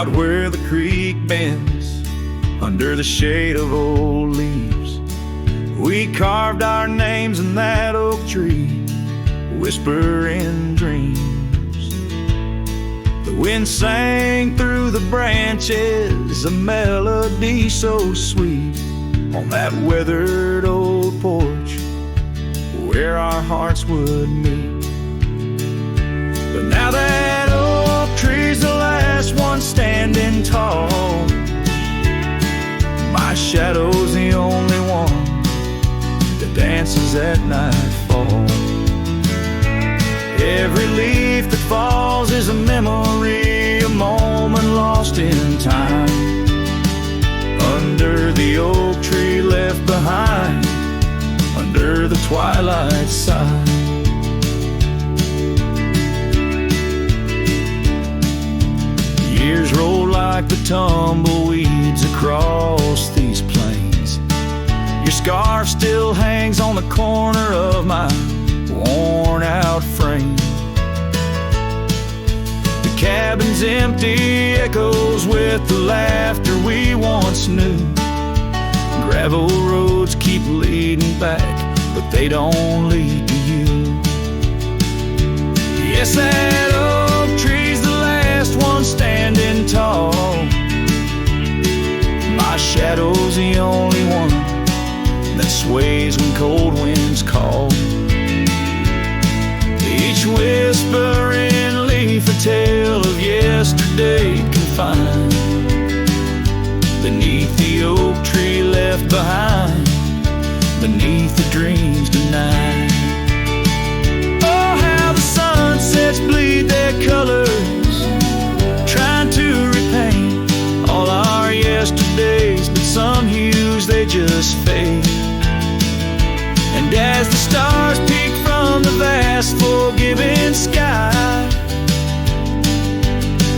out where the creek bends, under the shade of old leaves. We carved our names in that oak tree, whispering dreams. The wind sang through the branches, a melody so sweet, on that weathered old porch where our hearts would meet. But now that oak tree's the last one standing tall, my shadow's the only one that dances at nightfall. Every leaf that falls is a memory, a moment lost in time, under the oak tree left behind, under the twilight side. Years roll like the tumbleweeds across these plains. Your scarf still hangs on the corner of my worn out frame. The cabin's empty, echoes with the laughter we once knew. Gravel roads keep leading back, but they don't lead to you. Yes, that oak tree's the last one standing tall, my shadow's the only one that sways when cold winds call. Each whispering leaf a tale of yesterday confined, beneath the oak tree left behind, beneath the dreams denied. Oh, how the sunsets bleed their colors, trying to repaint all our yesterdays, but some hues they just fade. And as the stars peek from the vast forgiving sky,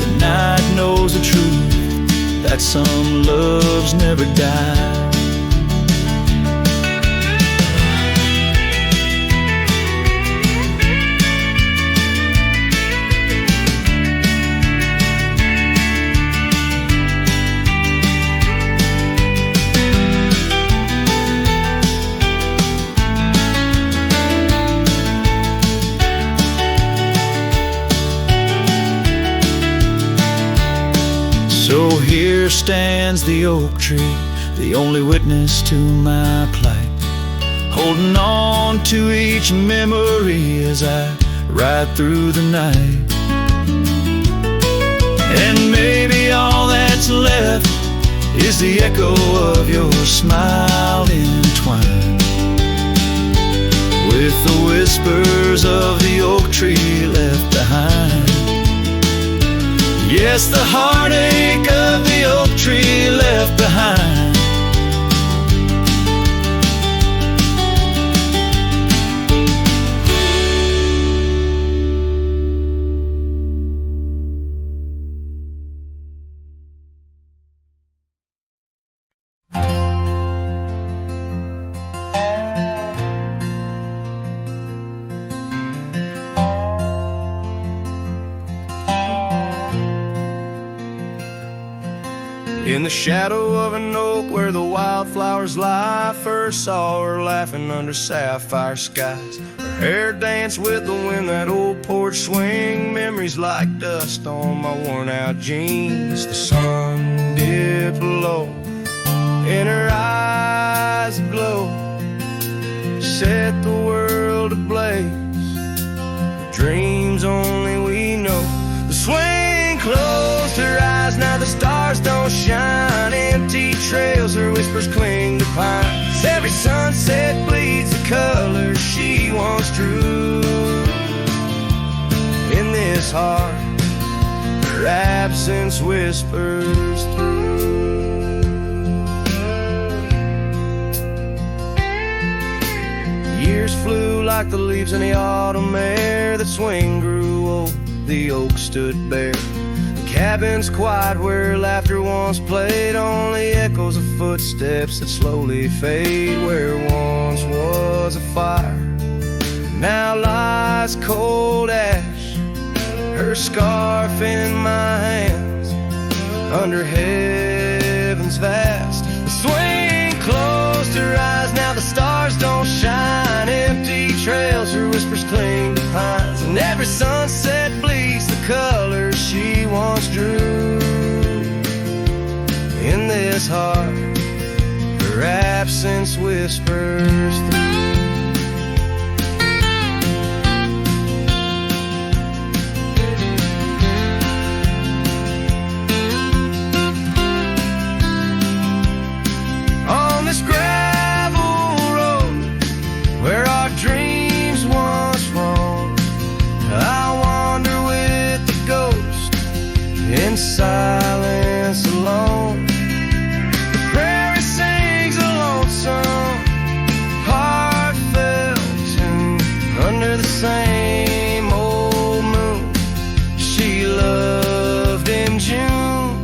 the night knows the truth, that some loves never die. So here stands the oak tree, the only witness to my plight, holding on to each memory as I ride through the night. And maybe all that's left is the echo of your smile entwined with the whispers of the oak tree left behind. Yes, the heartache of the oak tree left behind. In the shadow of an oak where the wildflowers lie, first saw her laughing under sapphire skies. Her hair danced with the wind, that old porch swing, memories like dust on my worn out jeans. The sun dipped low, in her eyes aglow, set the world ablaze, dreams only we know. The swing closed her eyes, now the stars don't shine, empty trails, her whispers cling to pines. Every sunset bleeds the colors she once drew. In this heart, her absence whispers through. Years flew like the leaves in the autumn air, that swing grew old, the oak stood bare. Cabin's quiet where laughter once played, only echoes of footsteps that slowly fade. Where once was a fire, now lies cold ash, her scarf in my hands, under heaven's vast. The swing closed her eyes, now the stars don't shine. Empty trails, her whispers cling to pines, and every sunset bleeds the colors she once drew. In this heart, her absence whispers through. On this gravel road where our dreams once roamed, I wander with the ghost in silence alone. The prairie sings a lonesome, heartfelt tune under the same old moon she loved in June.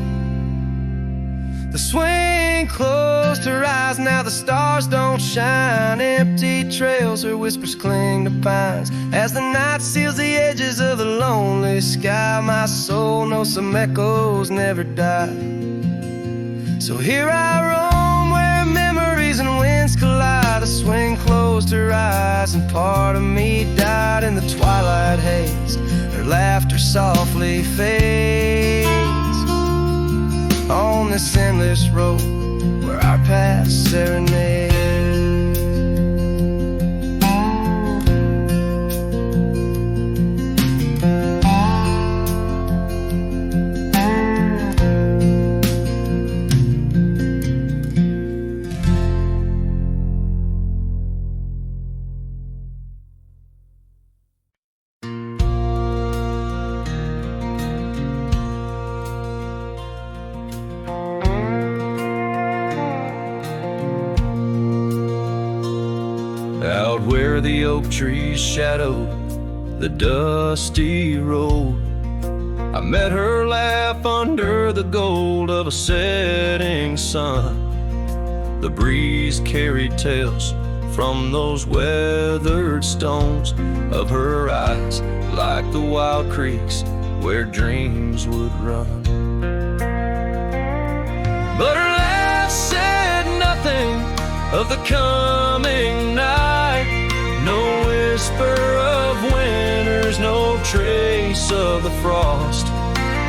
The swing closed her eyes, now the stars don't shine. Empty trails, her whispers cling to pines. As the night seals the edges of the lonely sky, my soul knows some echoes never die. So here I roam where memories and winds collide. A swing closed her eyes and part of me died in the twilight haze. Her laughter softly fades on this endless road where our paths serenade. Out where the oak trees shadow the dusty road, I met her laugh under the gold of a setting sun. The breeze carried tales from those weathered stones of her eyes, like the wild creeks where dreams would run. But her laugh said nothing of the coming night, no whisper of winters, no trace of the frost.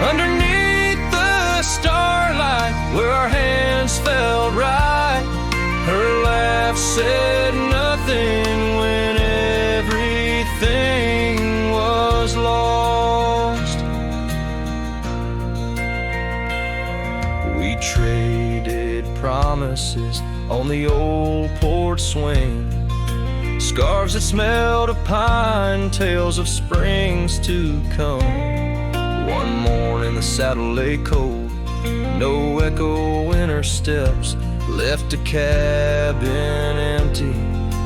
Underneath the starlight where our hands felt right, her laugh said nothing when everything was lost. We traded promises on the old porch swing, scarves that smelled of pine, tales of springs to come. One morning the saddle lay cold, no echo in her steps, left a cabin empty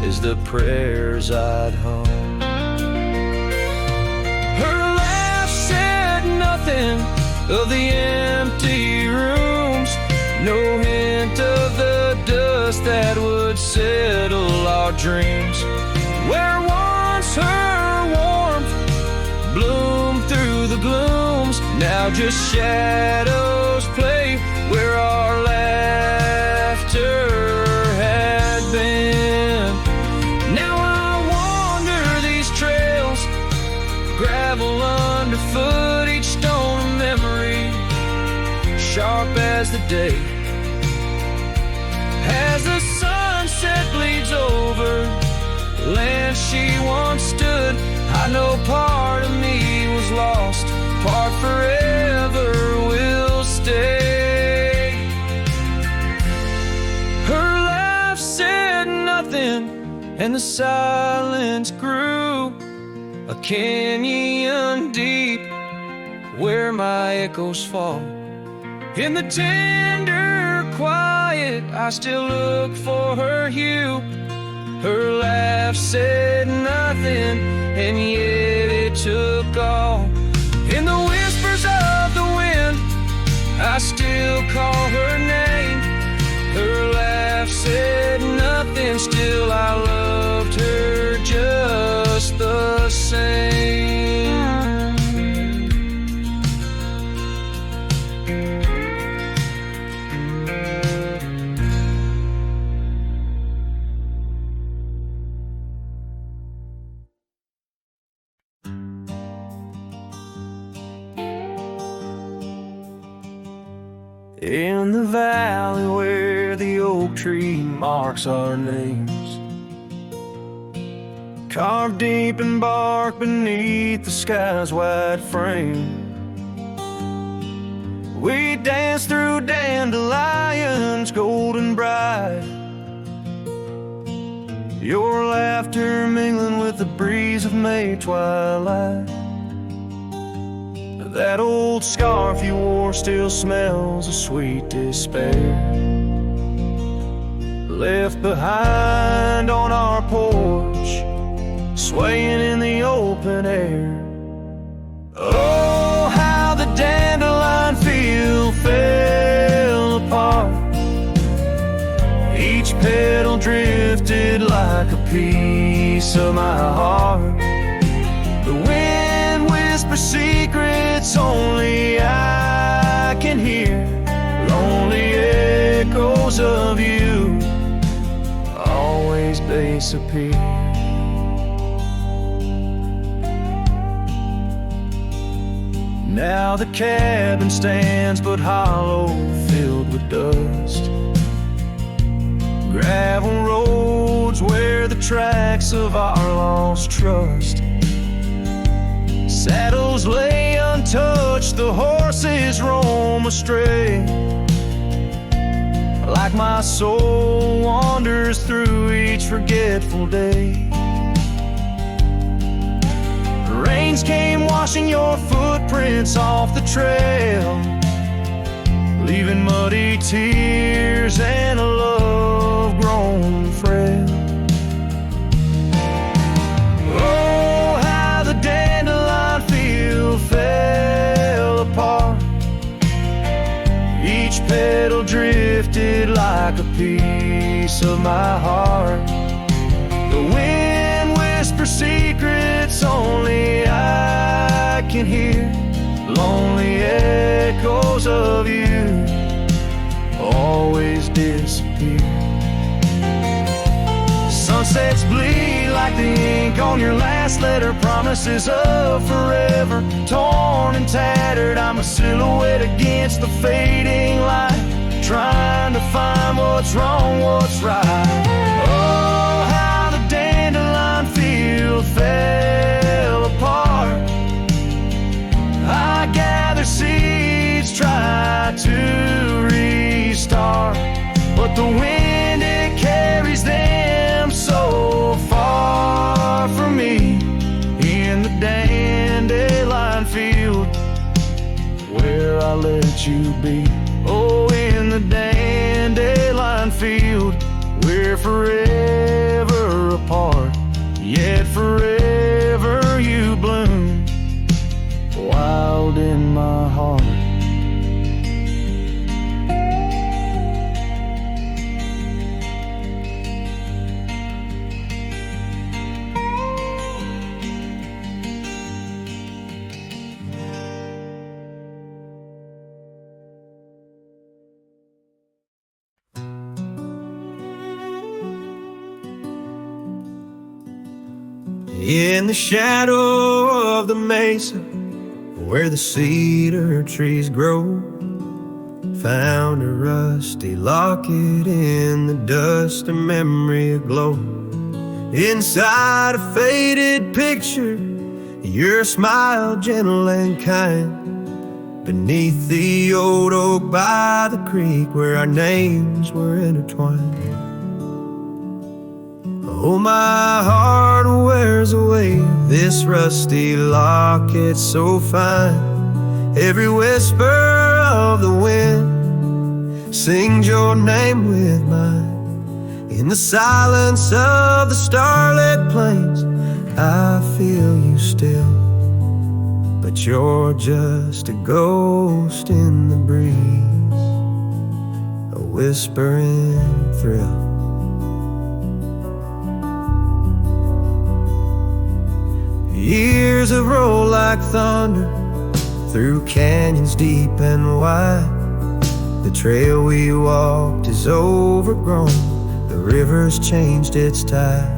as the prayers I'd hung. Her laugh said nothing of the empty rooms, no hint of the dust that would settle our dreams. Where once her warmth bloomed through the glooms, now just shadows play where our laughter had been. Now I wander these trails, gravel underfoot, each stone of memory, sharp as the day. As the sunset bleeds over land she once stood, I know part of me was lost, part forever will stay. Her laugh said nothing, and the silence grew a canyon deep where my echoes fall. In the tender quiet, I still look for her hue. Her laugh said nothing, and yet it took all. In the whispers of the wind, I still call her name. Her laugh said nothing, still I loved her just the same. in the valley where the oak tree marks our names, carved deep in bark beneath the sky's wide frame. We dance through dandelions golden bright, your laughter mingling with the breeze of May twilight. That old scarf you wore still smells of sweet despair, left behind on our porch, swaying in the open air. Oh, how the dandelion field fell apart, each petal drifted like a piece of my heart. The wind whispers secrets only I can hear, lonely echoes of you always disappear. Now the cabin stands but hollow, filled with dust, gravel roads where the tracks of our lost trust. Saddles lay untouched, the horses roam astray, like my soul wanders through each forgetful day. Rains came washing your footprints off the trail, leaving muddy tears and a love grown frail. Oh, how the dandelion field fell apart, each petal drifted like a piece of my heart. The wind whispers secrets only I can hear, lonely echoes of you always disappear. Sunsets bleed like the ink on your last letter, promises of forever, torn and tattered. I'm a silhouette against the fading light, trying to find what's wrong, what's right. Oh, how the dandelion field fell apart, I gather seeds, try to restart, but the wind, it carries them so far from me. In the dandelion field where I let you be. Oh, in the dandelion field we're forever apart, yet forever you bloom wild in my heart. In the shadow of the mesa where the cedar trees grow, found a rusty locket in the dust, a memory aglow. Inside a faded picture, your smile gentle and kind, beneath the old oak by the creek where our names were intertwined. Oh, my heart wears away this rusty locket so fine. Every whisper of the wind sings your name with mine. In the silence of the starlit plains, I feel you still, but you're just a ghost in the breeze, a whispering thrill. Years have rolled like thunder through canyons deep and wide. The trail we walked is overgrown, the river's changed its tide.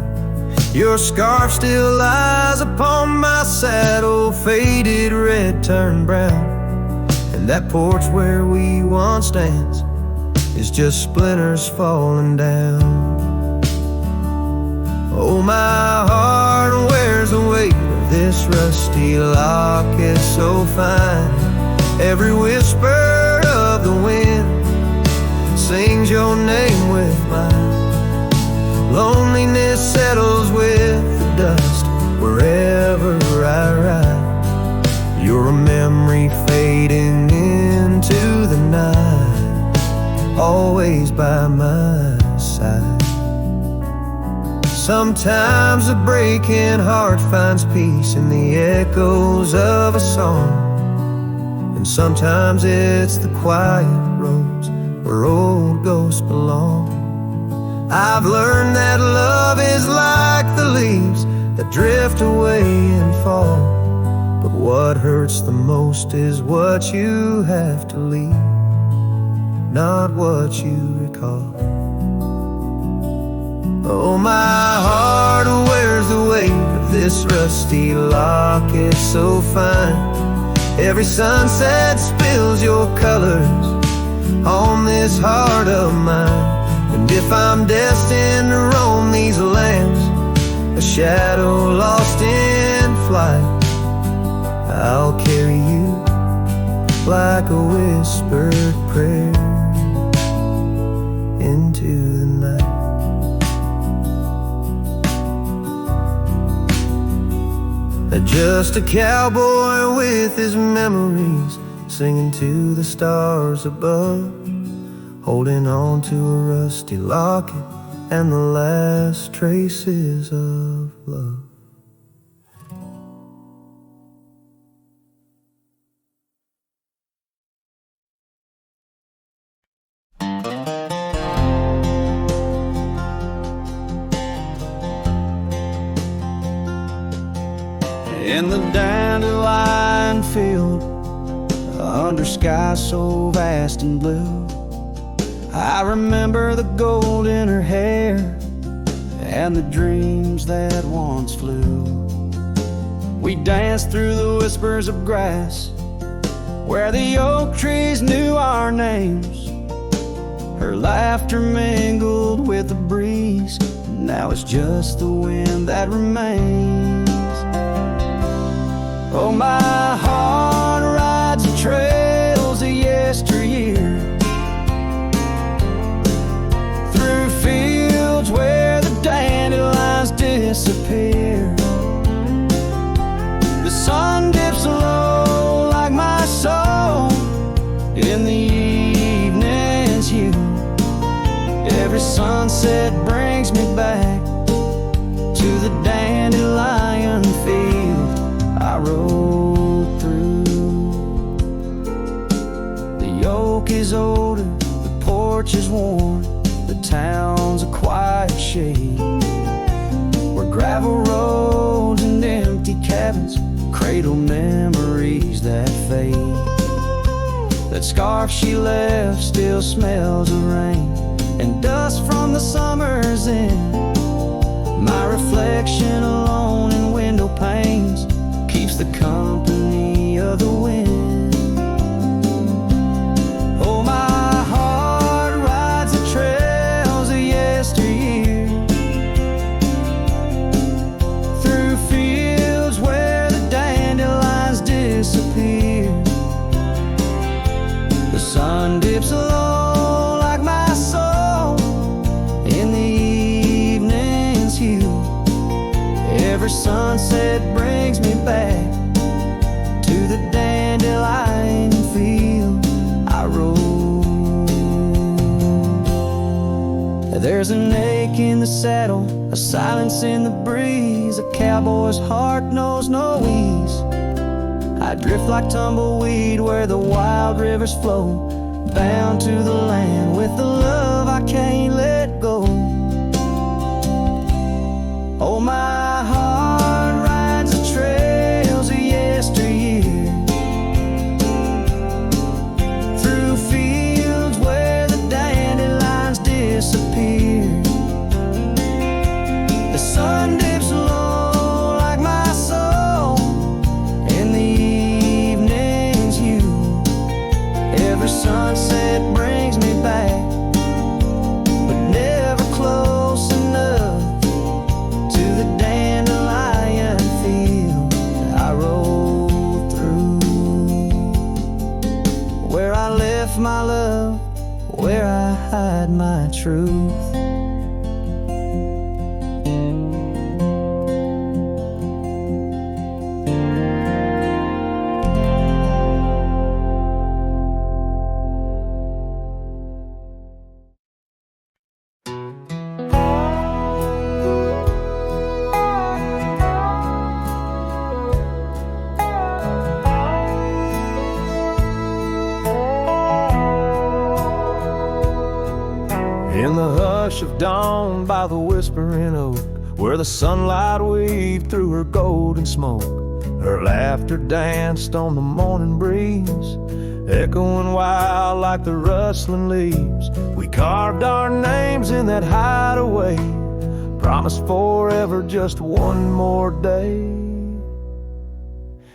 Your scarf still lies upon my saddle, faded red turned brown, and that porch where we once danced is just splinters falling down. Oh, my heart wears the weight of this rusty locket so fine. Every whisper of the wind sings your name with mine. Loneliness settles with the dust wherever I ride. You're a memory fading into the night, always by my side. Sometimes a breaking heart finds peace in the echoes of a song, and sometimes it's the quiet roads where old ghosts belong. I've learned that love is like the leaves that drift away and fall, but what hurts the most is what you have to leave, not what you recall. Oh, my heart wears the weight of this rusty locket so fine. Every sunset spills your colors on this heart of mine. And if I'm destined to roam these lands, a shadow lost in flight, I'll carry you like a whispered prayer into the night. Just a cowboy with his memories, singing to the stars above, holding on to a rusty locket and the last traces of love. In the dandelion field, under sky so vast and blue, I remember the gold in her hair and the dreams that once flew. We danced through the whispers of grass where the oak trees knew our names. Her laughter mingled with the breeze, now it's just the wind that remains. Oh, my heart rides the trails of yesteryear, through fields where the dandelions disappear. The sun dips low like my soul in the evening's hue. Every sunset brings me back to the dandelion field I rode through. The oak is older, the porch is worn, the town's a quiet shade, where gravel roads and empty cabins cradle memories that fade. That scarf she left still smells of rain and dust from the summer's end. My reflection alone in window panes keeps the company of the wind. Oh, my heart rides the trails of yesteryear, through fields where the dandelions disappear. The sun dips low like my soul in the evening's hue. Every sunset brings me back to the dandelion field I rode. There's an ache in the saddle, a silence in the breeze. A cowboy's heart knows no ease. I drift like tumbleweed where the wild rivers flow, bound to the land with the love I can't let go. Oh, my heart rides the trails of yesteryear, through fields where the dandelions disappear. The sun dips low like my soul in the evening's hue. hide my truth. In the hush of dawn by the whispering oak, where the sunlight weaved through her golden smoke, her laughter danced on the morning breeze, echoing wild like the rustling leaves. We carved our names in that hideaway, promised forever just one more day.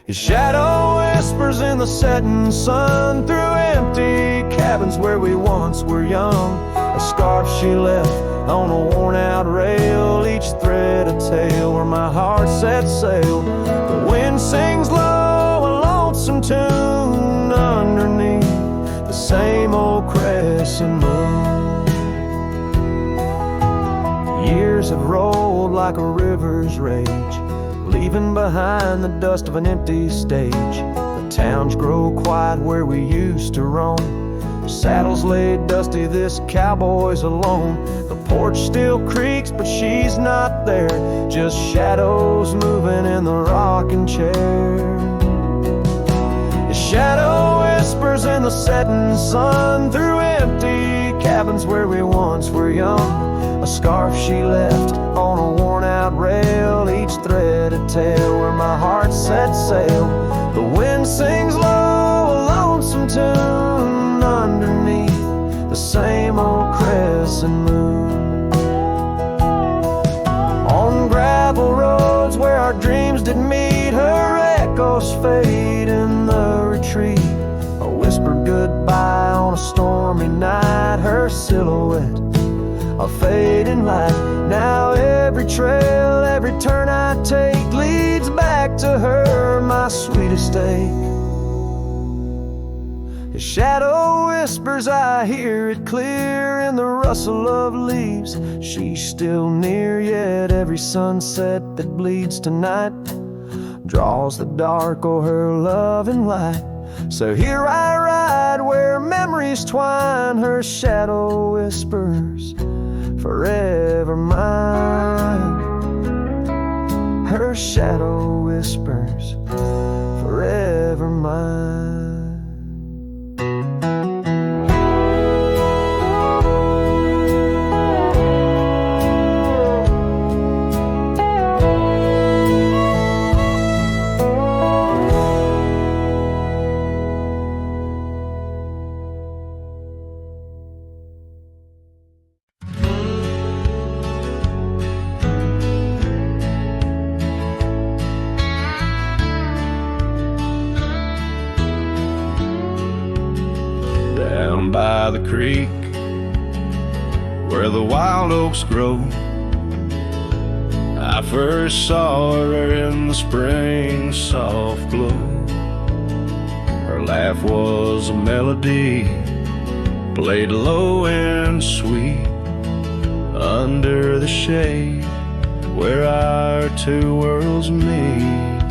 His shadow whispers in the setting sun through empty cabins where we once were young. A scarf she left on a worn-out rail, each thread a tale where my heart set sail. The wind sings low, a lonesome tune underneath the same old crescent moon. Years have rolled like a river's rage, leaving behind the dust of an empty stage. The towns grow quiet where we used to roam, saddles laid dusty, this cowboy's alone. The porch still creaks, but she's not there, just shadows moving in the rocking chair. His shadow whispers in the setting sun through empty cabins where we once were young. A scarf she left on a worn-out rail, each thread a tale where my heart set sail. The wind sings low, a lonesome tune underneath the same old crescent moon. On gravel roads where our dreams did meet, her echoes fade in the retreat. A whispered goodbye on a stormy night, her silhouette a fading light. Now every trail, every turn I take leads back to her, my sweetest ache. His shadow whispers, I hear it clear in the rustle of leaves. She's still near, yet every sunset that bleeds tonight draws the dark o'er her loving light. So here I ride where memories twine, her shadow whispers, forever mine. Her shadow whispers, forever mine. By the creek where the wild oaks grow, I first saw her in the spring soft glow. Her laugh was a melody, played low and sweet under the shade where our two worlds meet.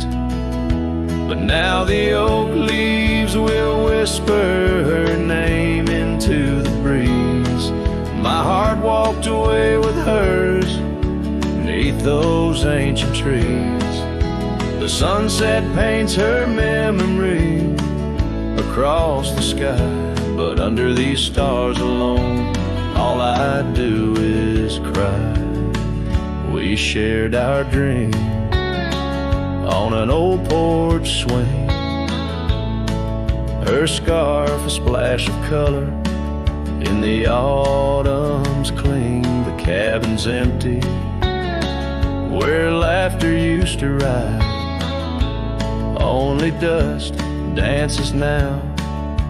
But now the oak leaves will whisper her name into the breeze. My heart walked away with hers beneath those ancient trees. The sunset paints her memory across the sky, but under these stars alone, all I do is cry. We shared our dream on an old porch swing, her scarf a splash of color in the autumn's cling. The cabin's empty where laughter used to rise, only dust dances now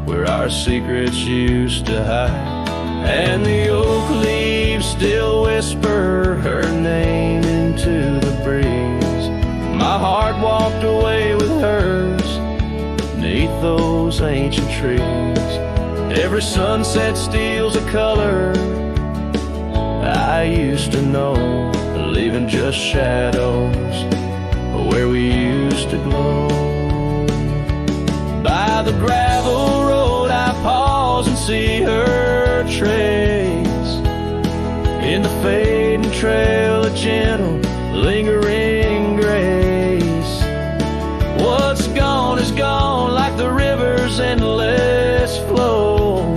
where our secrets used to hide. And the oak leaves still whisper her name into the breeze. My heart walked away with hers beneath those ancient trees. Every sunset steals a color I used to know, leaving just shadows where we used to glow. By the gravel road I pause and see her trace. In the fading trail, a gentle, lingering grace. What's gone is gone, like the river's endless flow.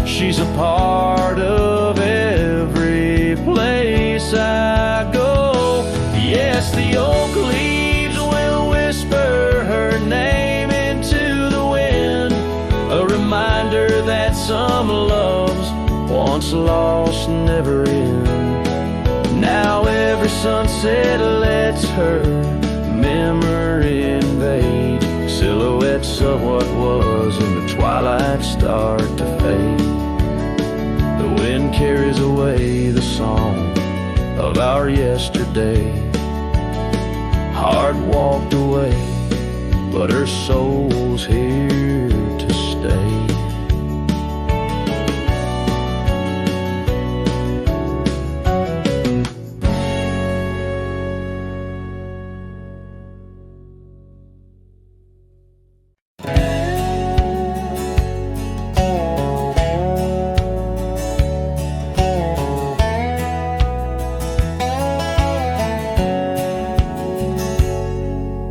She's a part of every place I go. Yes, the oak leaves will whisper her name into the wind, a reminder that some loves once lost never end. Now every sunset lets her memory invade. Silhouettes of what was in the twilight start to fade. The wind carries away the song of our yesterday. Heart walked away, but her soul's here to stay.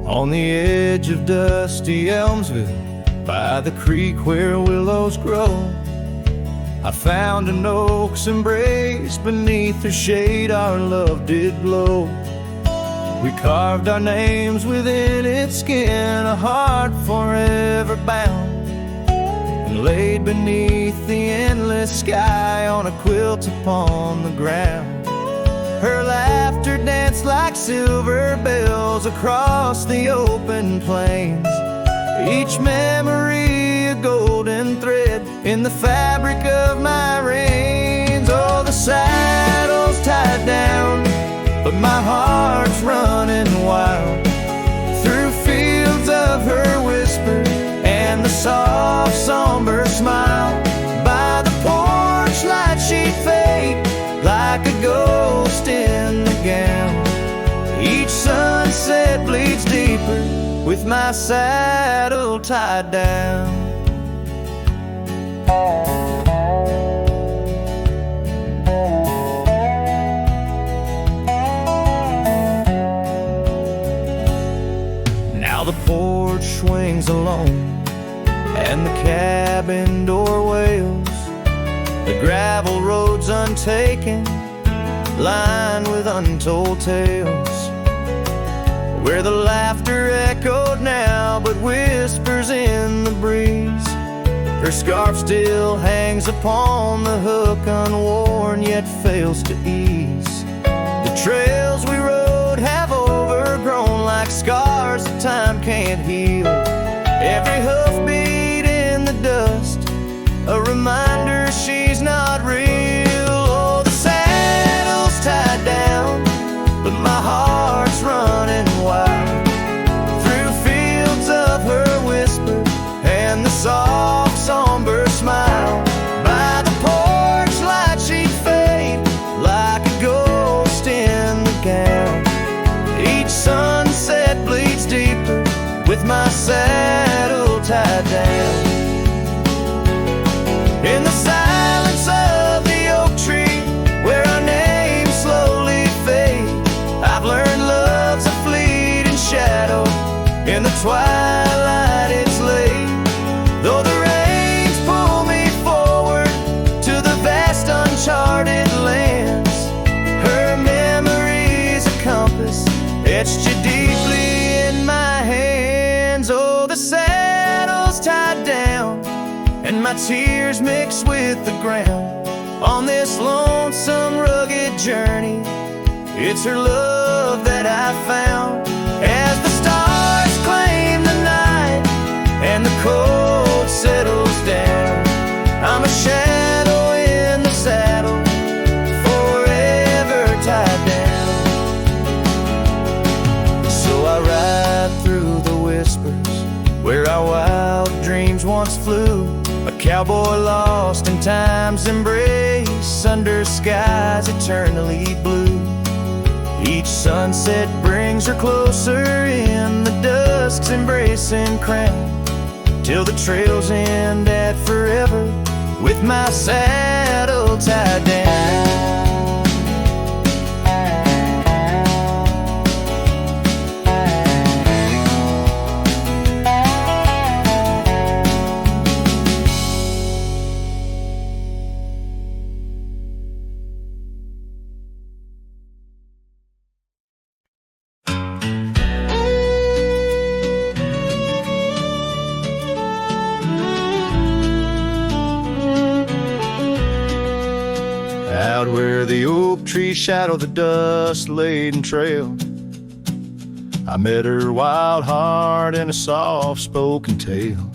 On the edge of dusty Elmsville, by the creek where willows grow, I found an oak's embrace. Beneath the shade our love did glow. We carved our names within its skin, a heart forever bound, and laid beneath the endless sky on a quilt upon the ground. Her laughter danced like silver bells across the open plains, each memory a golden thread in the fabric of my reins. Oh, the saddle's tied down, but my heart's running wild through fields of her whisper and the soft somber smile. By the porch light she'd fade like a ghost in the gown. Each sunset bleeds deeper with my saddle tied down. Now the porch swings alone and the cabin door wails. The gravel road's untaken, lined with untold tales, where the laughter echoed now but whispers in the breeze. Her scarf still hangs upon the hook, unworn yet fails to ease. The trails we rode have overgrown like scars that time can't heal. Every hoofbeat in the dust, a reminder she's not real. Oh, the saddle's tied down, but my heart's running wild through fields of her whisper and the soft somber smile. By the porch light she'd fade like a ghost in the gown. Each sunset bleeds deeper with my saddle tied down. In the silence of the oak tree, where our names slowly fade, I've learned love's a fleeting shadow. In the twilight it's late, though the rains pull me forward to the vast uncharted lands. Her memory's a compass etched you deeply in my hands. Oh, the saddle's tied down and my tears mix with the ground on this lonesome, rugged journey. It's her love that I found. As the stars claim the night and the cold settles down, I'm a shadow in the saddle, forever tied down. So I ride through the whispers where our wild dreams once flew, a cowboy lost in time's embrace, under skies eternally blue. Each sunset brings her closer in the dusk's embracing crown, till the trails end at forever with my saddle tied down. Out where the oak trees shadow the dust-laden trail, I met her wild heart in a soft-spoken tale.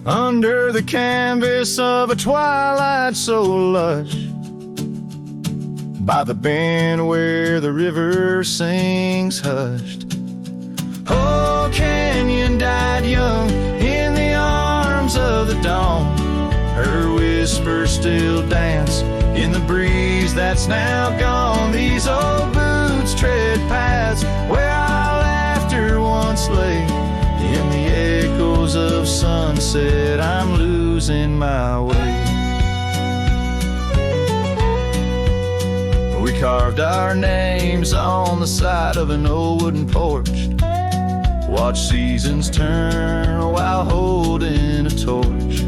Under the canvas of a twilight so lush, by the bend where the river sings hushed. Oh, Canyon died young in the arms of the dawn. Her whispers still dance in the breeze that's now gone. These old boots tread paths where our laughter once lay. In the echoes of sunset, I'm losing my way. We carved our names on the side of an old wooden porch, watch seasons turn while holding a torch.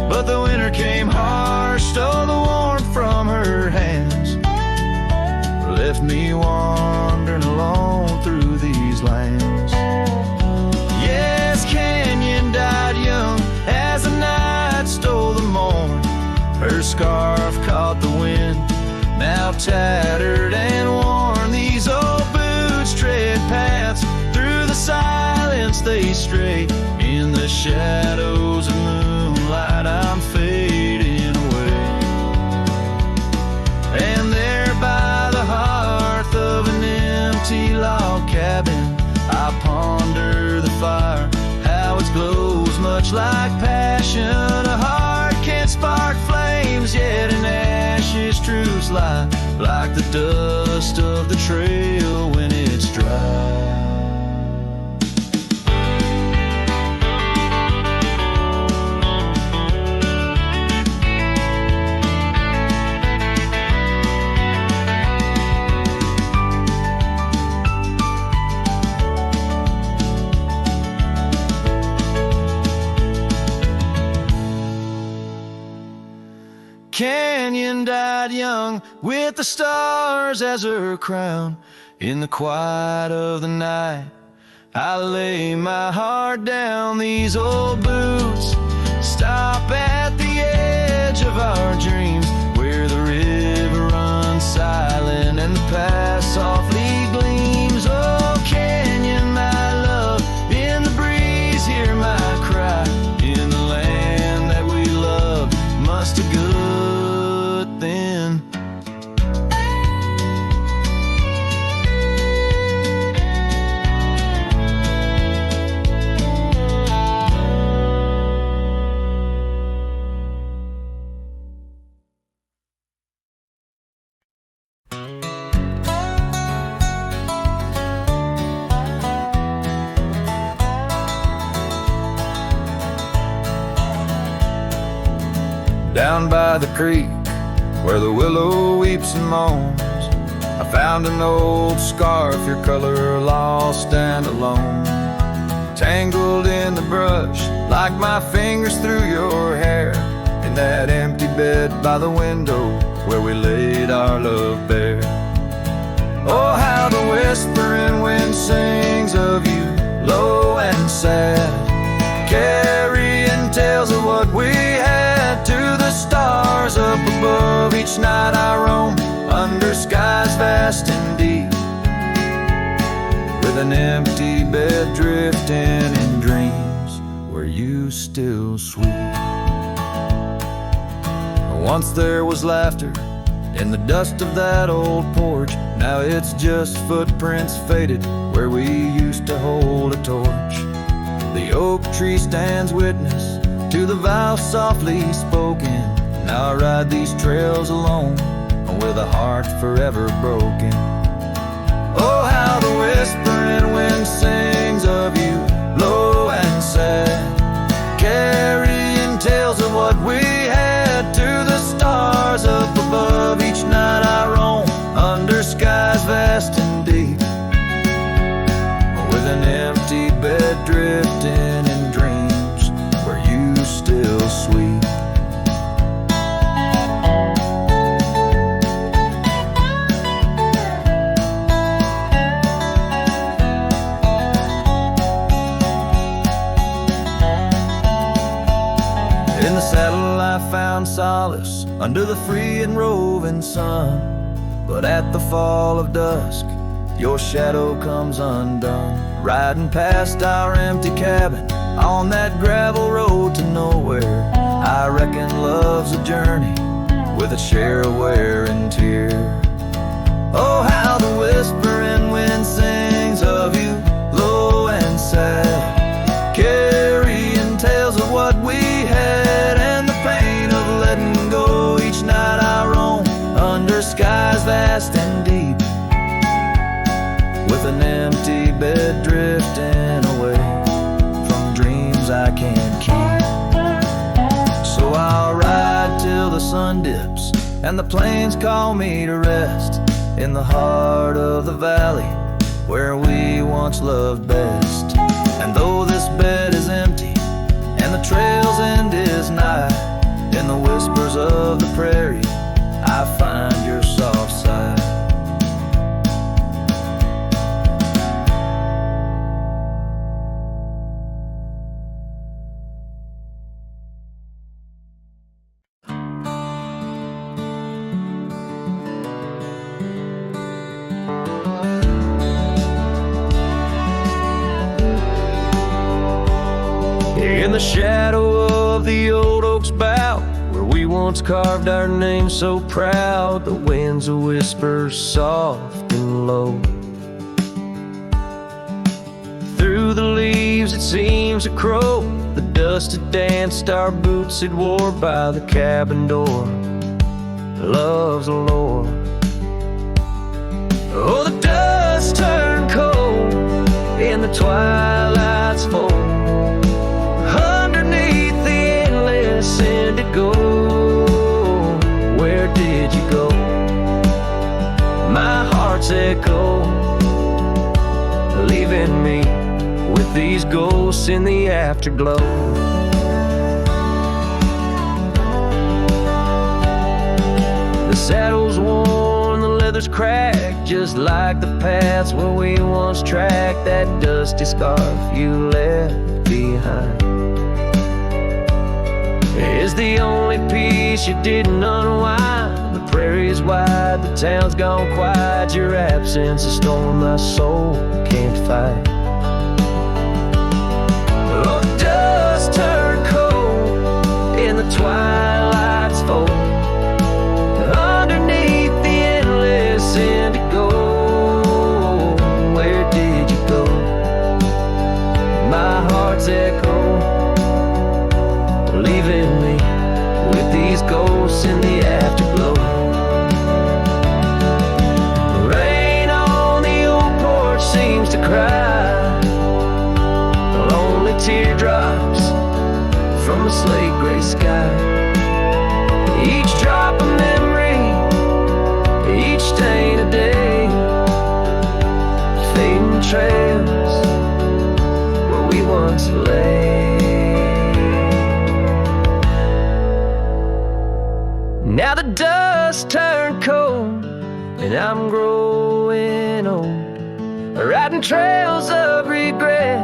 But the winter came harsh, stole the warmth from her hands, left me wandering alone through these lands. Yes, Canyon died young as the night stole the morn. Her scarf caught the wind, now tattered and worn. These old boots tread paths through the silence they stray. In the shadows of moonlight, I'm fading away. And there by the hearth of an empty log cabin, I ponder the fire, how it glows much like passion. A heart can't spark flames, yet in ashes truths lie, like the dust of the trail when it's dry. Canyon died young with the stars as her crown. In the quiet of the night, I lay my heart down. These old boots stop at the edge of our dreams, where the river runs silent and the past softly gleams. Oh, Canyon, my love, in the breeze hear my cry. In the land that we loved, must have good then. Down by the creek, where the willow weeps and moans, I found an old scarf, your color lost and alone, tangled in the brush like my fingers through your hair. In that empty bed by the window where we laid our love bare. Oh, how the whispering wind sings of you, low and sad, carrying tales of what we had to the stars up above. Each night I roam under skies vast and deep, with an empty bed drifting in dreams where you still sweep. Once there was laughter in the dust of that old porch. Now it's just footprints faded where we used to hold a torch. The oak tree stands witness to the vow softly spoken. Now I ride these trails alone, with a heart forever broken. Oh, how the whispering wind sings of you, low and sad, carrying tales of what we had to the stars up above. Each night I roam under skies vast and deep, with an empty bed drifting in dreams where you still sweep. In the saddle I found solace under the free and roving sun, but at the fall of dusk your shadow comes undone. Riding past our empty cabin on that gravel road to nowhere, I reckon love's a journey with a share of wear and tear. Oh, how the whispering wind sings of you, low and sad, carrying tales of what we had and the pain of letting go. Each night I roam under skies vast and deep, with an empty bed drifting away from dreams I can't keep. So I'll ride till the sun dips and the plains call me to rest in the heart of the valley where we once loved best. And though this bed is empty and the trail's end is nigh, in the whispers of the prairie I find your soft side. In the shadow of the old oak's bough, where we once carved our name so proud, the wind's a whisper soft and low. Through the leaves it seems a crow, the dust had danced our boots had wore by the cabin door. Love's a lore. Oh, the dust turned cold in the twilight's fold. Underneath the endless indigo, where did you go? My heart's echo, leaving me with these ghosts in the afterglow. The saddle's worn, the leather's cracked, just like the paths where we once tracked that dusty scarf you left behind. Is the only piece you didn't unwind. The prairie's wide, the town's gone quiet. Your absence, a storm my soul can't fight. Oh, the dust turned cold in the twilight's fold. Underneath the endless indigo, where did you go? My heart's echo, leaving me with these ghosts in the afterglow. The rain on the old porch seems to cry, lonely teardrops from a slate gray sky. Each drop a memory, each stain a day, fading trails where we once lay. Now the dust turned cold and I'm growing old, riding trails of regret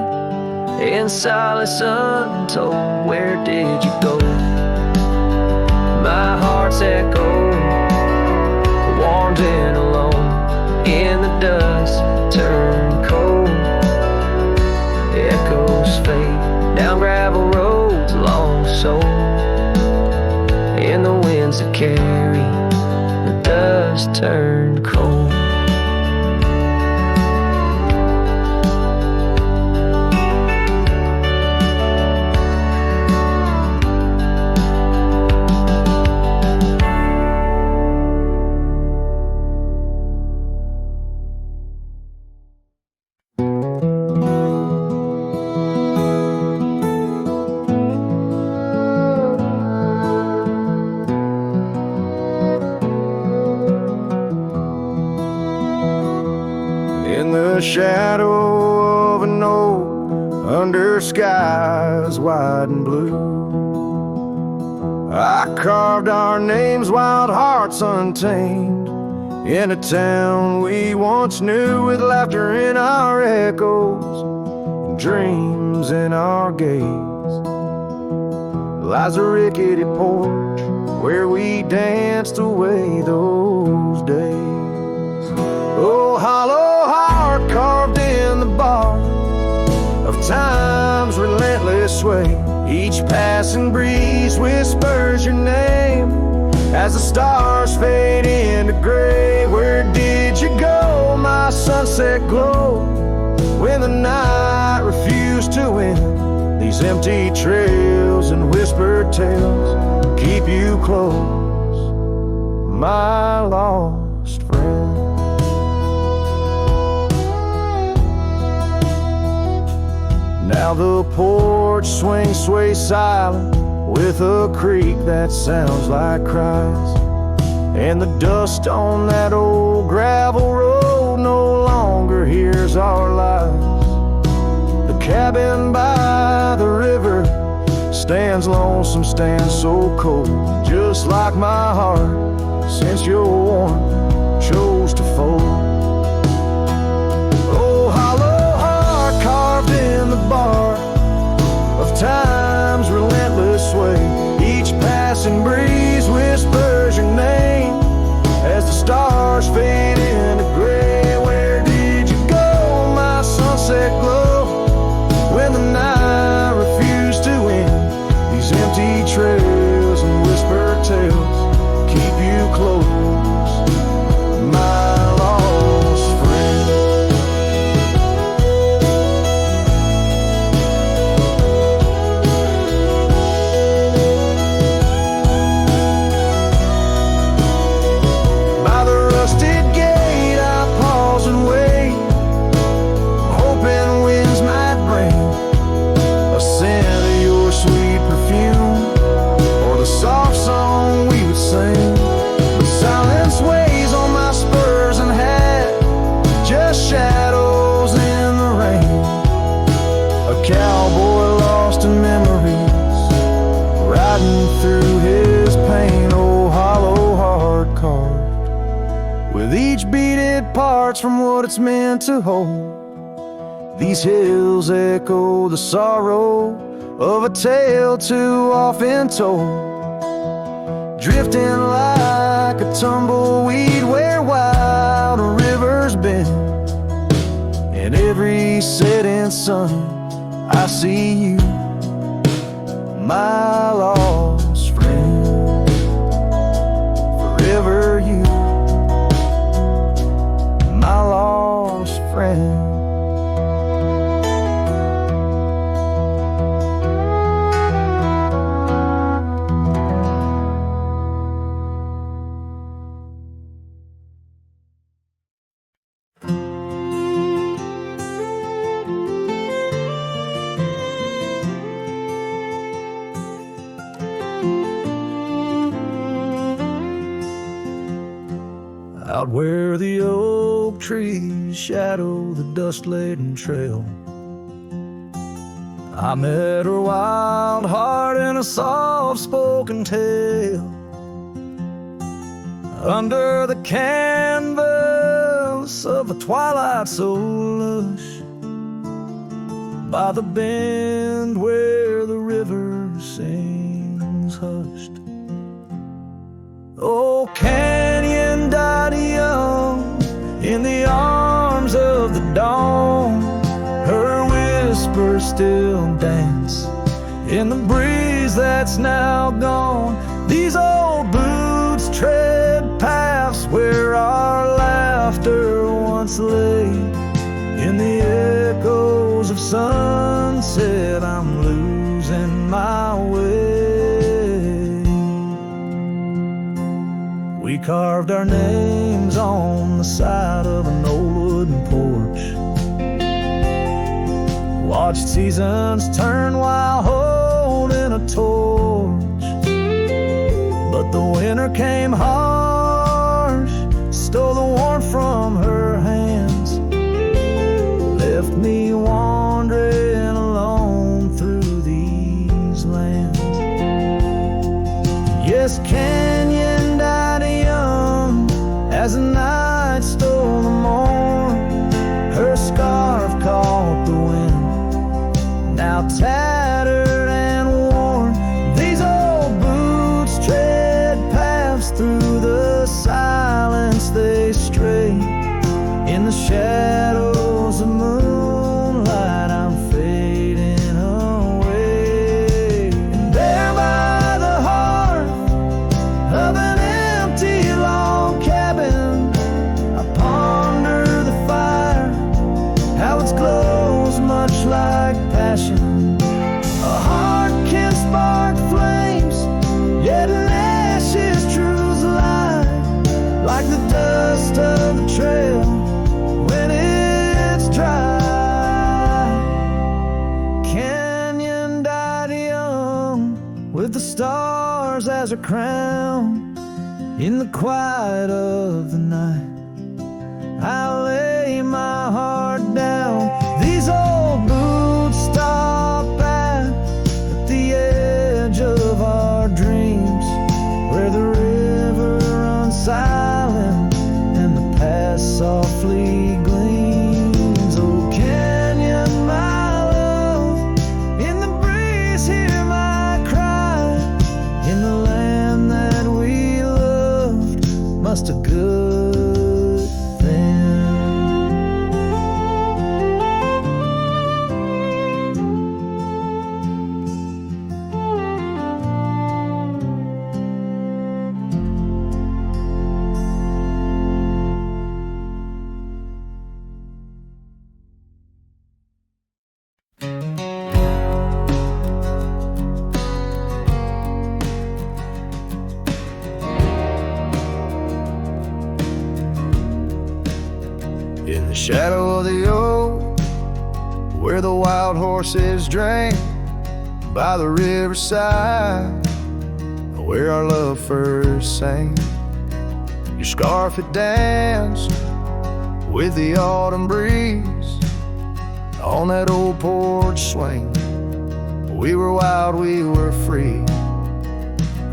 in solace untold. Where did you go? My heart's echo, wandering alone in the dust turned cold. Echoes fade down gravel roads long so, in the winds that carry the dust turned cold. shadow of an oak under skies wide and blue. I carved our names, wild hearts untamed, in a town we once knew, with laughter in our echoes and dreams in our gaze. Lies a rickety porch where we danced away those days. Oh, hollow heart carved in the bark of time's relentless sway. Each passing breeze whispers your name as the stars fade into gray. Where did you go, my sunset glow, when the night refused to end? These empty trails and whispered tales keep you close, my lost friend. Now the porch swings, sways silent, with a creak that sounds like cries, and the dust on that old gravel road no longer hears our lies. The cabin by the river stands lonesome, stands so cold, just like my heart, since your warmth chose to fold. Oh, hollow heart carved in the bark of time's relentless sway. Each passing breeze whispers your name as the stars fade into gray. Where did you go, my sunset glow, when the night refused to end? These empty trails and whispered tales keep you close, my lost friend. By the rusted gate I pause and wait, hoping winds might bring a scent of your sweet perfume, or the soft song we would sing. But silence weighs on my spurs and hat, just shadows in the rain. A cowboy lost in memories, riding through his pain. Oh, hollow heart carved with each beat it parts from what it's meant to hold. These hills echo the sorrow of a tale too often told, drifting like a tumbleweed where wild rivers bend. In every setting sun I see you, my lost friend. Forever you, my lost friend. Out where the oak trees shadow the dust-laden trail, I met her wild heart in a soft-spoken tale. Under the canvas of a twilight so lush, by the bend where the river sings hushed. Oh, canyon died young in the arms of the dawn. Her whispers still dance in the breeze that's now gone. These old boots tread paths where our laughter once lay. In the echoes of sunset I'm losing my way. We carved our names on the side of an old wooden porch, watched seasons turn while holding a torch. But the winter came harsh, stole the warmth from her hands, left me how tattered and worn these old boots tread paths through the silence. They stray in the shadows of moonlight. I'm fading away. And there by the hearth of an empty log cabin, I ponder the fire, how its glow's much like passion. A heart can spark flames, yet in ashes truths lie, like the dust of the trail when it's dry. Canyon died young with the stars as her crown. In the quiet of the night, I lay my heart down. These old boots stop at the edge of our dreams, where the river runs silent and the past softly gleams. Oh, canyon, my love, in the breeze hear my cry. In the land that we loved, must a good thing. In the shadow of the oak, where the wild horses drank, by the riverside, where our love first sang. Your scarf had danced with the autumn breeze on that old porch swing. We were wild, we were free.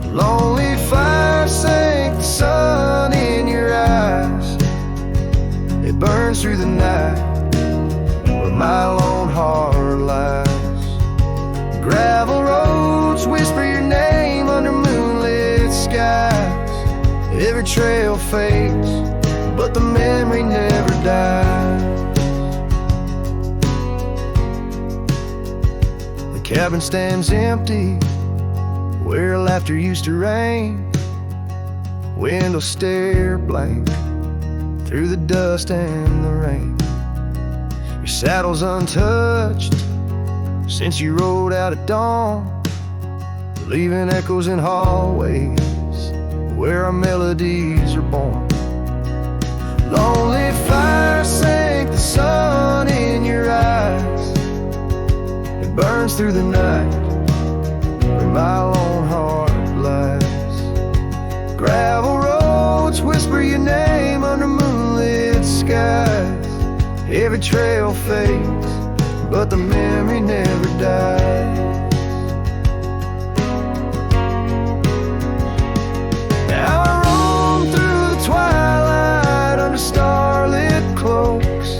A lonely fire sank the sun in your eyes. It burns through the night where my lone heart lies. Gravel roads whisper your name under moonlit skies. Every trail fades, but the memory never dies. The cabin stands empty where laughter used to rain. Windows stare blank through the dust and the rain. Your saddle's untouched since you rode out at dawn, leaving echoes in hallways where our melodies are born. Lonely fire sank the sun in your eyes. It burns through the night where my lone heart lies. Gravel roads whisper your name under moonlit skies. Every trail fades, but the memory never dies. Now I roam through the twilight under starlit cloaks,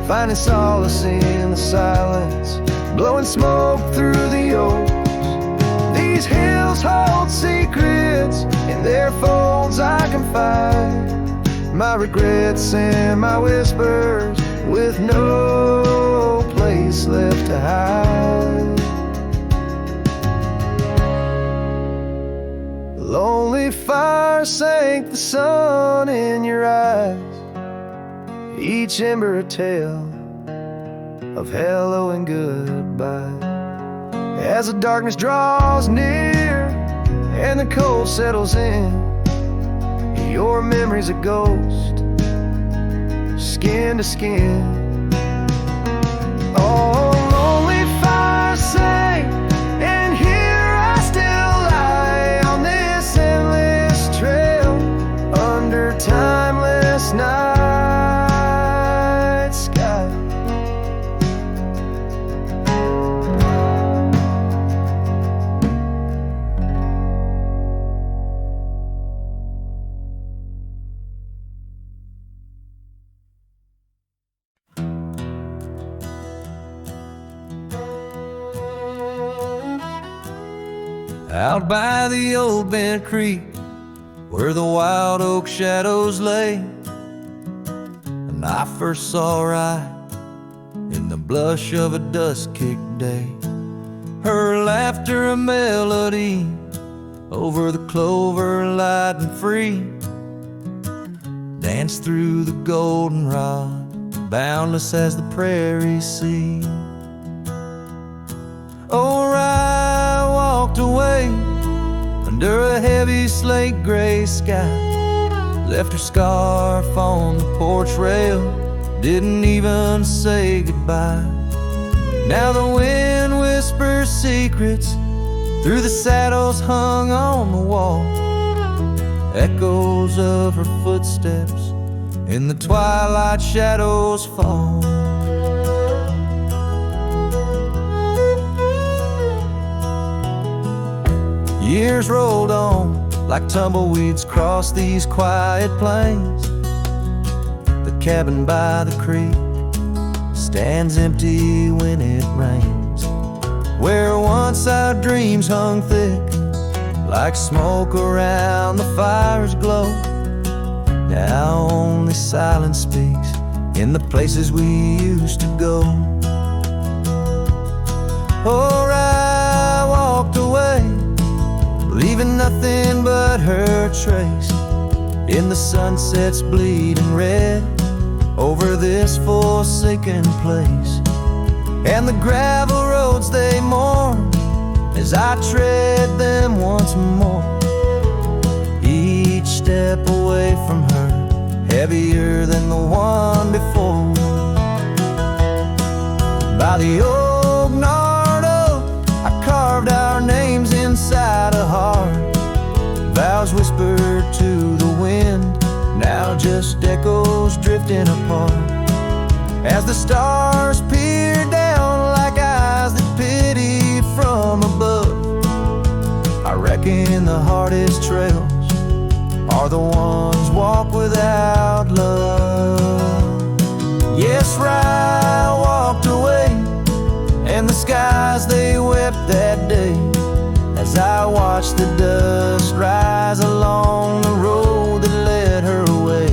finding solace in the silence, blowing smoke through the oaks. These hills hold secrets, in their folds I confide my regrets and my whispers, with no place left to hide. Lonely fire sank the sun in your eyes, each ember a tale of hello and goodbye. As the darkness draws near and the cold settles in, your memory's a ghost, skin to skin. Oh, lonely fire sank, and here I still lie on this endless trail under timeless night sky. out by the old bent creek where the wild oak shadows lay. And I first saw her eye in the blush of a dusk-kicked day, her laughter a melody over the clover light and free, danced through the goldenrod, boundless as the prairie sea. Oh, I walked away under a heavy slate gray sky, left her scarf on the porch rail, didn't even say goodbye. Now the wind whispers secrets through the saddles hung on the wall, echoes of her footsteps in the twilight shadows fall. Years rolled on like tumbleweeds cross these quiet plains. The cabin by the creek stands empty when it rains, where once our dreams hung thick like smoke around the fire's glow. Now only silence speaks in the places we used to go. Oh, I walked away, leaving nothing but her trace in the sunset's bleeding red over this forsaken place. And the gravel roads they mourn as I tread them once more, each step away from her heavier than the one before. By the old gnarled oak I carved our names inside a heart, vows whispered to the wind, now just echoes drifting apart. As the stars peer down like eyes that pity from above, I reckon the hardest trails are the ones walked without love. Yes, Rye walked away, and the skies they wept that day as I watched the dust rise along the road that led her away.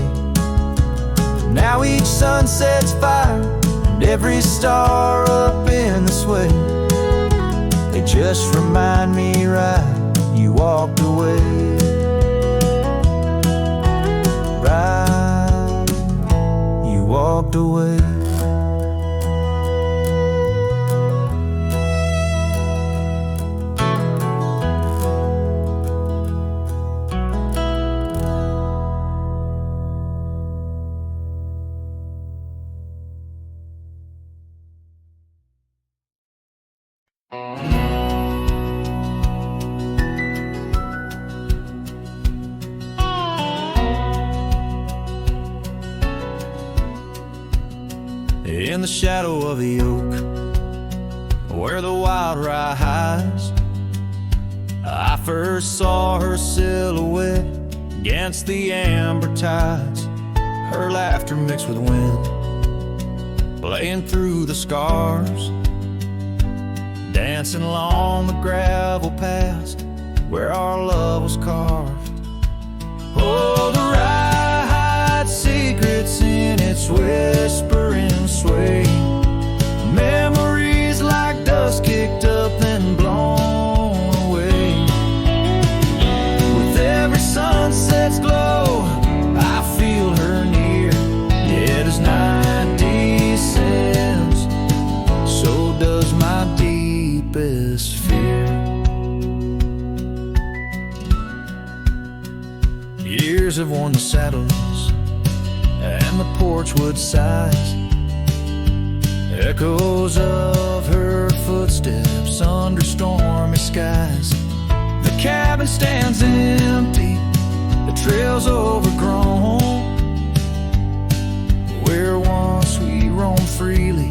Now each sunset's fire and every star up in the sway, they just remind me, right, you walked away. Right, you walked away. In the shadow of the oak, where the wild rye hides, I first saw her silhouette against the amber tides. Her laughter mixed with wind, playing through the scars, dancing along the gravel paths where our love was carved. Oh, the rye hides secrets in its whispering sway, memories like dust kicked up and blown away. With every sunset's glow, I feel her near, yet as night descends, so does my deepest fear. Years have worn the saddles and the porch wood sighs, echoes of her footsteps under stormy skies. The cabin stands empty, the trail's overgrown, where once we roamed freely,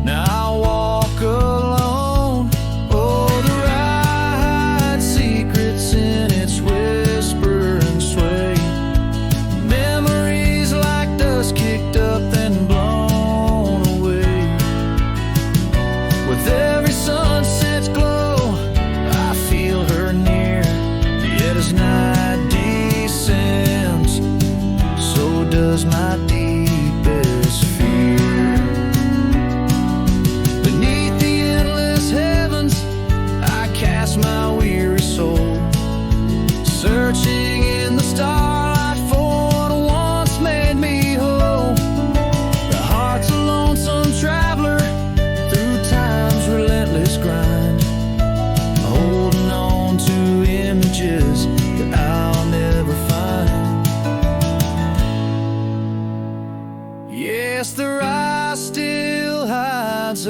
now I walk alone. Oh, the rye hides secrets in its whisper and sway, memories like dust kicked up and blown away. With every sunset's glow, I feel her near,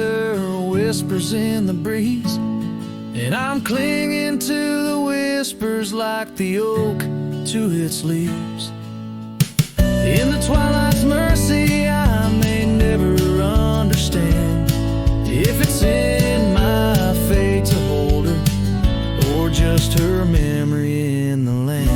weather whispers in the breeze, and I'm clinging to the whispers like the oak to its leaves. In the twilight's mercy, I may never understand if it's in my fate to hold her, or just her memory in the land.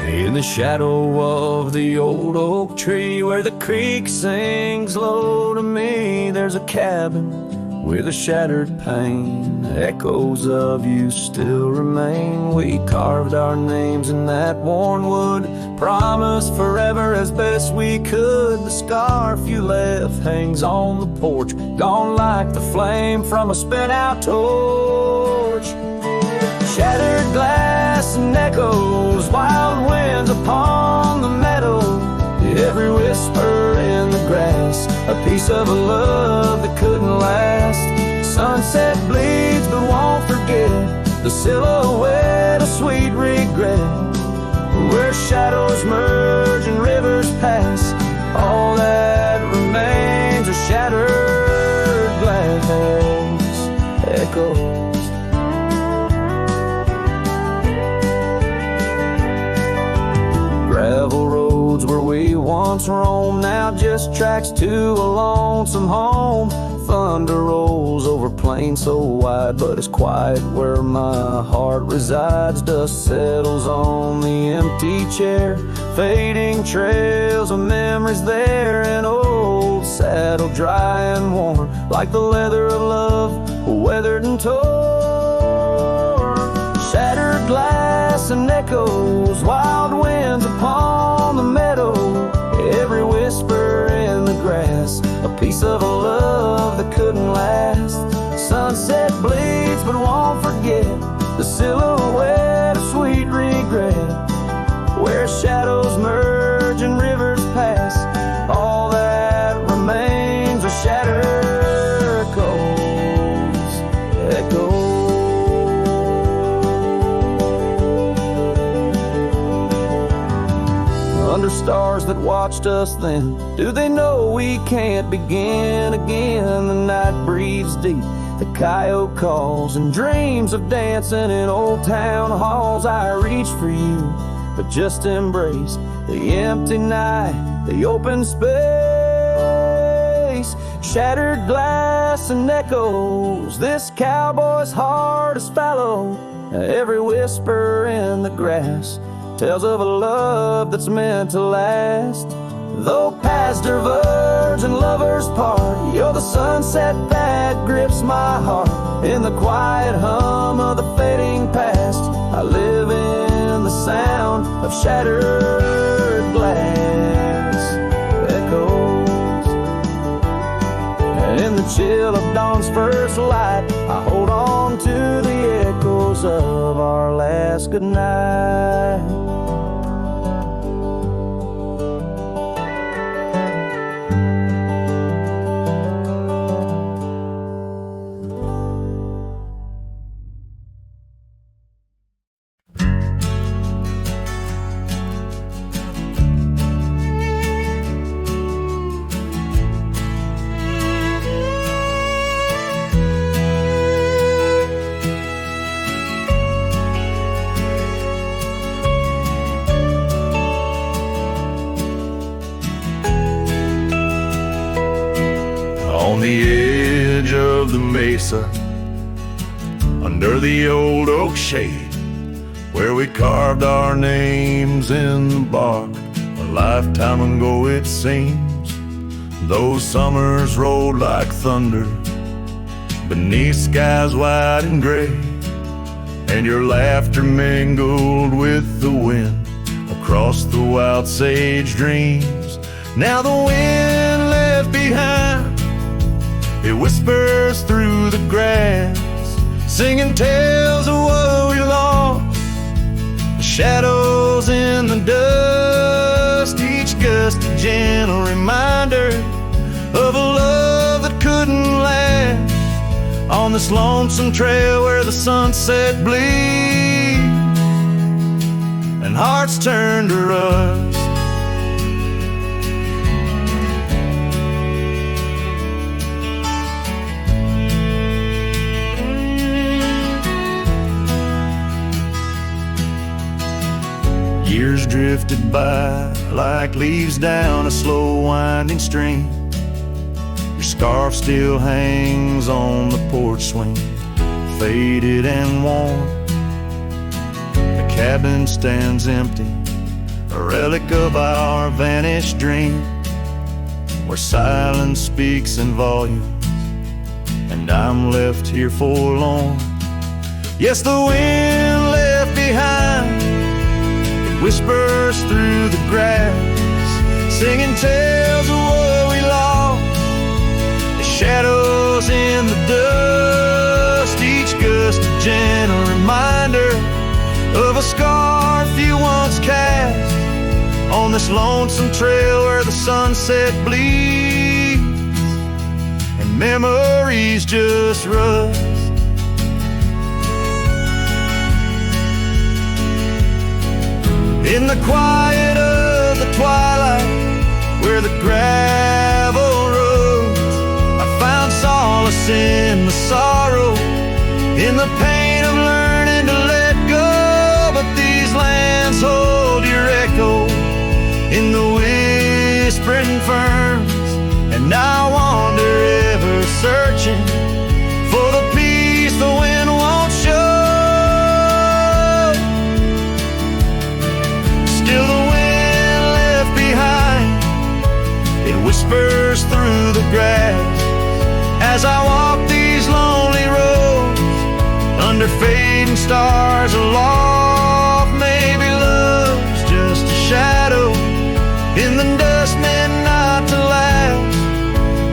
In the shadow of the old oak tree where the creek sings low to me, there's a cabin with a shattered pane. Echoes of you still remain. We carved our names in that worn wood, promised forever as best we could. The scarf you left hangs on the porch, gone like the flame from a spent-out torch. Shattered glass and echoes, wild winds upon the meadow, every whisper in the grass, a piece of a love that couldn't last. Sunset bleeds but won't forget, the silhouette of sweet regret, where shadows merge and rivers pass. All that remains are shattered glass echoes. Gravel roads where we once roamed, now just tracks to a lonesome home. Thunder rolls over plains so wide, but it's quiet where my heart resides. Dust settles on the empty chair, fading trails of memories there. An old saddle dry and worn, like the leather of love, weathered and torn. Shattered glass and echoes, wild winds upon the meadow, every whisper in the grass, a piece of a love that couldn't last. Sunset bleeds but won't forget, the silhouette of sweet regret, where shadows merge and rivers pass. All that remains are shattered echoes. Under stars that watched us then, do they know we can't begin again? The night breathes deep, the coyote calls, and dreams of dancing in old town halls. I reach for you, but just embrace the empty night, the open space. Shattered glass and echoes, this cowboy's heart is fallow. Every whisper in the grass tells of a love that's meant to last. Though paths diverge and lovers part, you're the sunset that grips my heart. In the quiet hum of the fading past, I live in the sound of shattered glass echoes. And in the chill of dawn's first light, I hold on to the echoes of our last goodnight. On the edge of the mesa, under the old oak shade, where we carved our names in the bark, a lifetime ago it seems. Those summers rolled like thunder beneath skies wide and gray, and your laughter mingled with the wind across the wild sage dreams. Now the wind left behind, it whispers through the grass, singing tales of what we lost. The shadows in the dust, each gust a gentle reminder of a love that couldn't last on this lonesome trail where the sunset bleeds and hearts turn to rust. Years drifted by like leaves down a slow winding stream. Your scarf still hangs on the porch swing, faded and worn. The cabin stands empty, a relic of our vanished dream, where silence speaks in volumes, and I'm left here forlorn. Yes, the wind left behind, whispers through the grass, singing tales of what we lost. The shadows in the dust, each gust a gentle reminder of a scarf you once cast on this lonesome trail where the sunset bleeds and memories just rust. In the quiet of the twilight, where the gravel roads, I found solace in the sorrow, in the pain of learning to let go. But these lands hold your echo in the whispering ferns, and I wander ever searching for the peace the wind won't show. Still the wind left behind, it whispers through the grass as I walk these lonely roads under fading stars aloft. Maybe love's just a shadow in the dust meant not to last,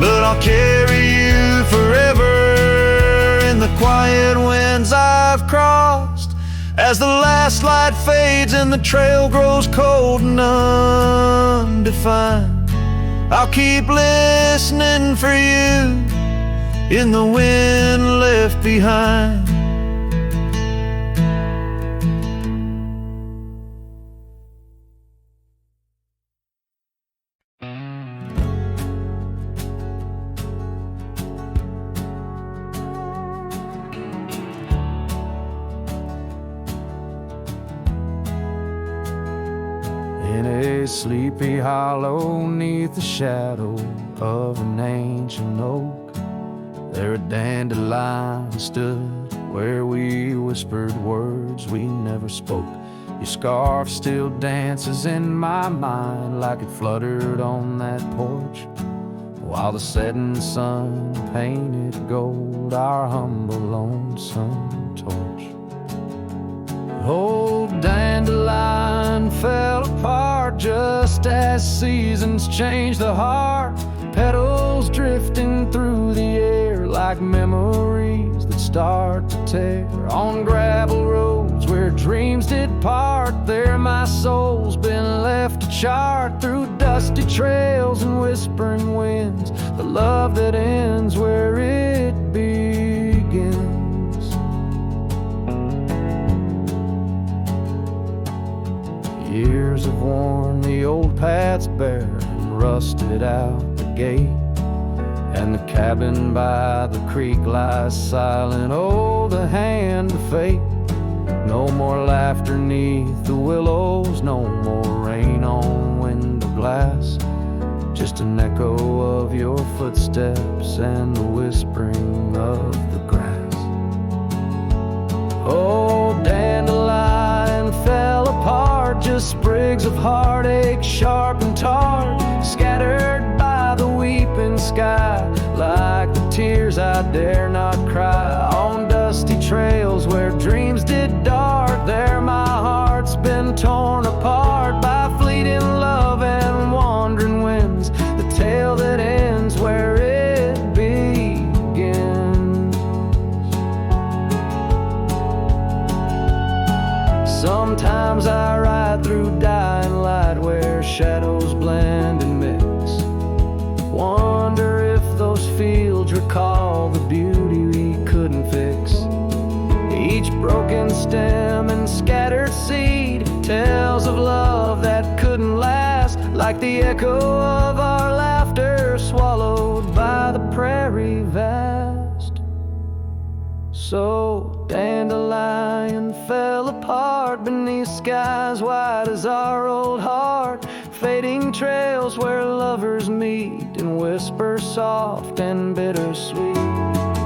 but I'll carry you forever in the quiet winds I've crossed. As the last light fades and the trail grows cold and undefined, I'll keep listening for you in the wind left behind. In a sleepy hollow neath the shadow of an ancient oak, there a dandelion stood where we whispered words we never spoke. Your scarf still dances in my mind like it fluttered on that porch, while the setting sun painted gold our humble lonesome torch. Old dandelion fell apart just as seasons change the heart, petals drifting through the air like memories that start to tear. On gravel roads where dreams did part, there my soul's been left to chart through dusty trails and whispering winds, the love that ends where it begins. Years have worn the old paths bare and rusted out the gate, and the cabin by the creek lies silent. Oh, the hand of fate. No more laughter neath the willows, no more rain on window glass, just an echo of your footsteps and the whispering of the grass. Oh, dandelion fell apart, just sprigs of heartache, sharp and tart, scattered by the weeping sky, like the tears I dare not cry. On dusty trails where dreams did dart, there my heart's been torn apart by fleeting love and wandering winds, the tale that ends where it begins. Sometimes I shadows blend and mix. Wonder if those fields recall the beauty we couldn't fix. Each broken stem and scattered seed tells of love that couldn't last, like the echo of our laughter swallowed by the prairie vast. So dandelion fell apart beneath skies wide as our old heart, fading trails where lovers meet and whisper soft and bittersweet.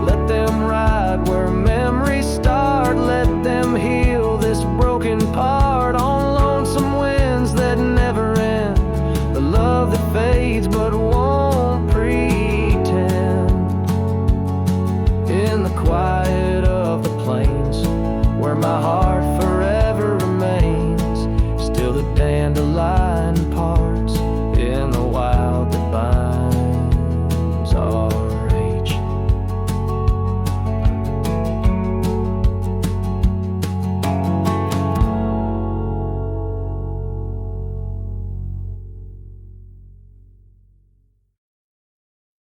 Let them ride where memories start, let